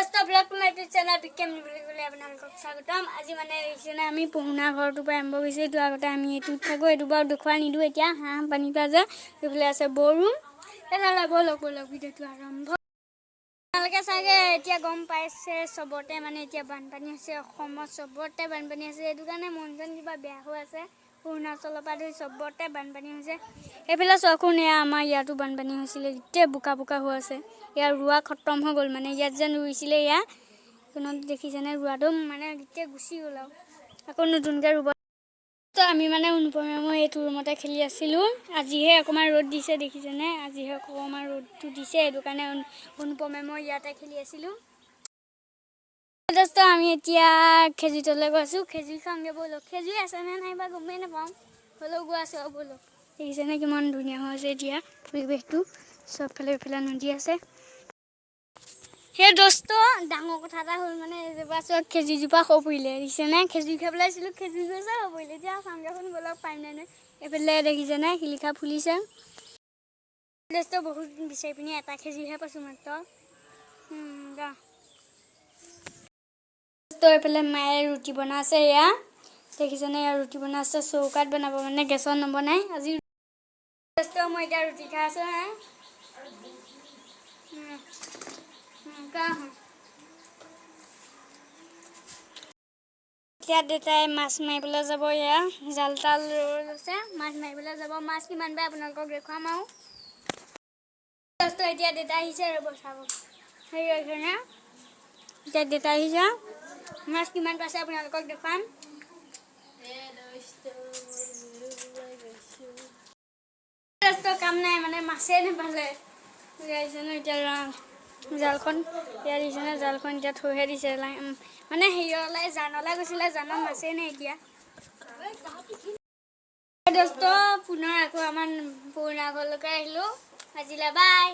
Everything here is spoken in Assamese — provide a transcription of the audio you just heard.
দস্ত ব্লগ মাইটো চেনেল বিকেম নিবলৈ আপোনালোকক স্বাগতম। আজি মানে এইজনে আমি পহুনা ঘৰটোৰ পৰা আৰম্ভ কৰিছোঁ। এইটো আগতে আমি এইটোত থাকোঁ, এইটো বাৰু দেখুৱাই নিদিওঁ। এতিয়া হাঁহ পানী পৰা যে এইফালে আছে বৰুম। তেনেহ'লে ব'লক ভিডিঅ'টো আৰম্ভ। আপোনালোকে চাগে এতিয়া গম পাইছে চবতে মানে এতিয়া বানপানী হৈছে, অসমত চবতে বানপানী হৈছে। সেইটো কাৰণে মন চন কিবা বেয়া হৈ আছে। অৰুণাচলৰ পৰা ধৰি চবতে বানপানী হৈছে। এইফালে চোৱাচোন, এয়া আমাৰ ইয়াতো বানপানী হৈছিলে, গোটেই বোকা বোকা হৈ আছে। ইয়াৰ ৰোৱা খতম হৈ গ'ল, মানে ইয়াত যেন ৰুইছিলে ইয়াত কোনোত দেখিছেনে ৰোৱাটো মানে গোটেই গুচি গ'ল আৰু আকৌ নতুনকৈ ৰুব। তো আমি মানে অনুপমে মই এইটো ৰুমতে খেলি আছিলোঁ। আজিহে অকণমান ৰ'দ দিছে, দেখিছেনে? আজিহে অকণমান ৰ'দটো দিছে, সেইটো কাৰণে অনুপমে মই ইয়াতে খেলি আছিলোঁ। আমি এতিয়া খেজুৰলৈ গৈছোঁ, খেজুৰ খাওঁগৈ ব'লক। খেজুৰ আছেনে নাই বা গমেই নাপাওঁ, হ'লেও গৈ আছোঁ আৰু ব'লক। দেখিছেনে কিমান ধুনীয়া হৈ আছে এতিয়া পৰিৱেশটো, চবফালে এইফালে নদী আছে। সেই দোস্ত ডাঙৰ কথা এটা হ'ল, মানে এজোপা চোৱা খেজুৰজোপা সৰু পৰিলে, দেখিছেনে? খেজুৰ খাবলৈ আহিছিলোঁ, খেজুৰ গছৰ সৰু পৰিলে। এতিয়া চাওঁগৈচোন ব'লক, পাৰিম নে নাই। এইফালে দেখিছেনে শিলিখা ফুলিছে। দোস্ত বহুত বিচাৰি পিনি এটা খেজুৰহে পাইছোঁ মাত্ৰ। এইফালে মায়ে ৰুটি বনাইছে, এয়া দেখিছেনে? এয়া ৰুটি বনাইছে, চৌকাত বনাব, মানে গেছত নবনাই। আজি মই এতিয়া ৰুটি খাই আছোঁ। এতিয়া দেউতাই মাছ মাৰিবলৈ যাব, এয়া জাল তাল লৈ লৈছে, মাছ মাৰিবলৈ যাব। মাছ কিমান পায় আপোনালোকক দেখুৱাম আৰু। এতিয়া দেউতা আহিছে আৰু চাব, হেৰি হৈছেনে? এতিয়া দেউতা আহিছে, মাছ কিমান পাইছে আপোনালোকক দেখুৱাম। কাম নাই, মানে মাছেই নাপালে। আহিছেনে এতিয়া জালখন, এতিয়া দিছেনে জালখন এতিয়া থৈহে দিছে। মানে হেৰিয়লৈ জানলৈ গৈছিলে, জানত মাছেই নাই এতিয়া। দোস্ত পুনৰ আকৌ আমাৰ পুৰণা ঘৰলৈকে আহিলোঁ। আজিলৈ বাই।